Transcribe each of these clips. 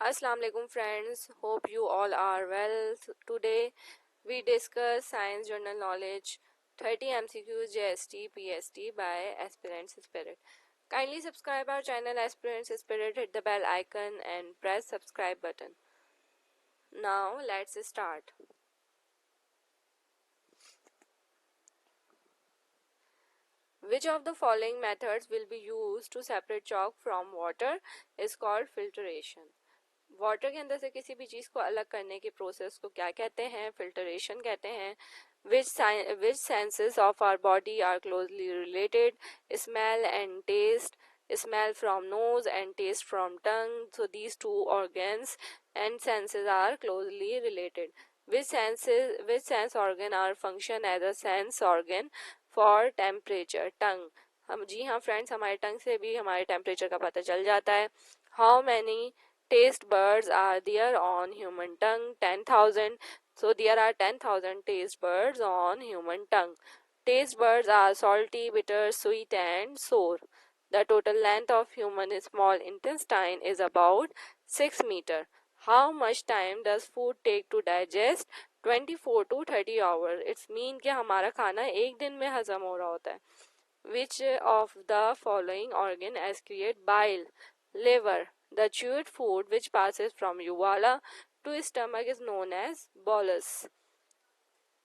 Assalamu alaikum friends, hope you all are well. Today we discuss Science Journal Knowledge 30 MCQs JST PST by Aspirants Spirit. Kindly subscribe our channel Aspirants Spirit, hit the bell icon and press subscribe button. Now let's start. Which of the following methods will be used to separate chalk from water is called filtration. Water के अंदर से किसी भी चीज़ को अलग करने के process को क्या कहते हैं? फिल्टरेशन कहते हैं. Which senses of our body are closely related? Smell and taste. Smell from nose and taste from tongue. So these two organs and senses are closely related. Which sense organ are function as a sense organ for temperature? Tongue. हम जी हाँ friends, हमारे टंग से भी हमारे temperature का पता चल जाता है. How many taste buds are there on human tongue? 10,000. So there are 10,000 taste buds on human tongue. Taste buds are salty, bitter, sweet and sour. The total length of human small intestine is about 6 meter. How much time does food take to digest? 24 to 30 hours. It's mean कि हमारा खाना एक दिन में हजम हो रहा होता है. Which of the following organ excrete bile? Liver. The chewed food which passes from uvula to stomach is known as bolus.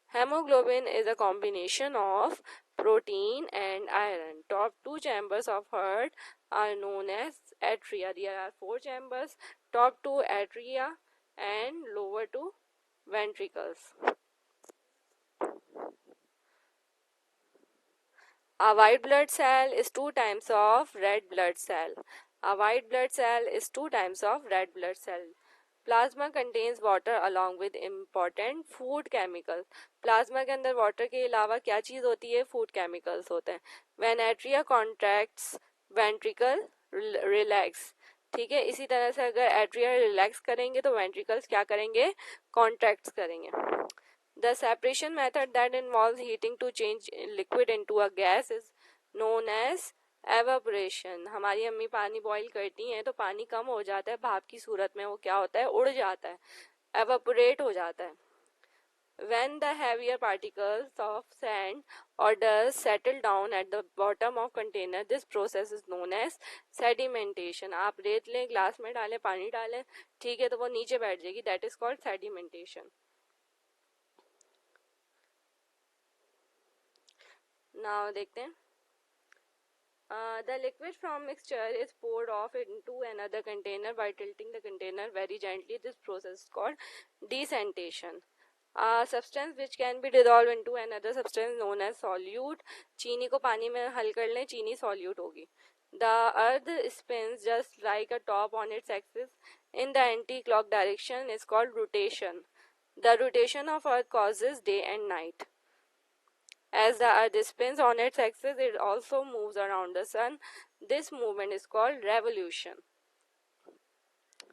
Hemoglobin is a combination of protein and iron. Top two chambers of heart are known as atria. There are four chambers, top two atria and lower two ventricles. A white blood cell is 2 times of red blood cell. A white blood cell is 2 times of red blood cell. Plasma contains water along with important food chemicals. Plasma के अंदर water के अलावा क्या चीज़ होती है? Food chemicals होते हैं. When atria contracts, ventricle relax. ठीक है, इसी तरह से अगर एट्रिया रिलैक्स करेंगे तो वेंट्रिकल्स क्या करेंगे? कॉन्ट्रैक्ट्स करेंगे. The separation method that involves heating to change liquid into a gas is known as evaporation. हमारी अम्मी पानी बॉईल करती हैं तो पानी कम हो जाता है, भाप की सूरत में वो क्या होता है? उड़ जाता है, evaporate हो जाता है. When the heavier particles of sand or dust settle down at the bottom of container, this process is known as sedimentation. आप रेत लें, ग्लास में डालें, पानी डालें, ठीक है, तो वो नीचे बैठ जाएगी. That is called sedimentation. Now देखते हैं. The liquid from mixture is poured off into another container by tilting the container very gently. This process is called descentation. A substance which can be dissolved into another substance known as solute. चीनी को पानी में हल कर लें, चीनी solute होगी. The earth spins just like a top on its axis in the anti-clock direction is called rotation. The rotation of earth causes day and night. As the earth spins on its axis, it also moves around the sun. This movement is called revolution.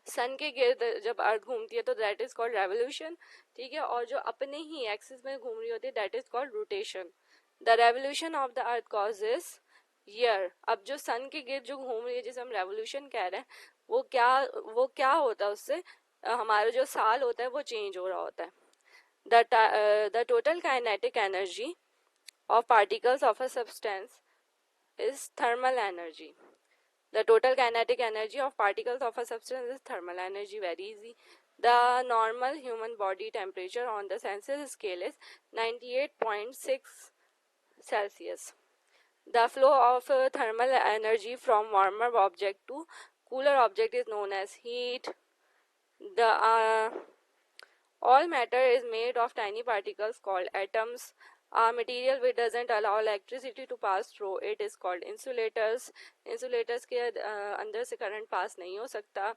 सन के गिर्द जब अर्थ घूमती है तो that is called revolution, ठीक है. और जो अपने ही एक्सिस में घूम रही होती है that is called rotation. The revolution of the earth causes year. अब जो सन के गिर्द जो घूम रही है जिसे हम रेवोल्यूशन कह रहे हैं, वो क्या होता है? उससे हमारा जो साल होता है वो चेंज हो रहा होता है. The total kinetic energy of particles of a substance is thermal energy. The total kinetic energy of particles of a substance is thermal energy. Very easy. The normal human body temperature on the Celsius scale is 98.6 Celsius. The flow of thermal energy from warmer object to cooler object is known as heat. The all matter is made of tiny particles called atoms. A material which doesn't allow electricity to pass through it is called insulators. Insulators के अंदर से current pass नहीं हो सकता,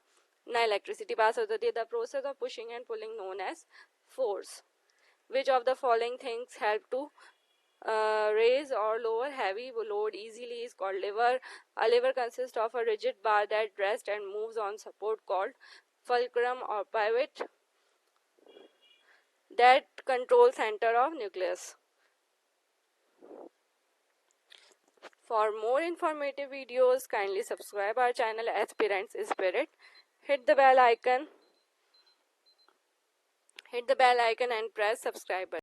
ना electricity pass हो सकती है. The process of pushing and pulling known as force. Which of the following things help to raise or lower heavy load easily is called lever. A lever consists of a rigid bar that rests and moves on support called fulcrum or pivot that control center of nucleus. For more informative videos, kindly subscribe our channel Aspirants Spirit. hit the bell icon and press subscribe button.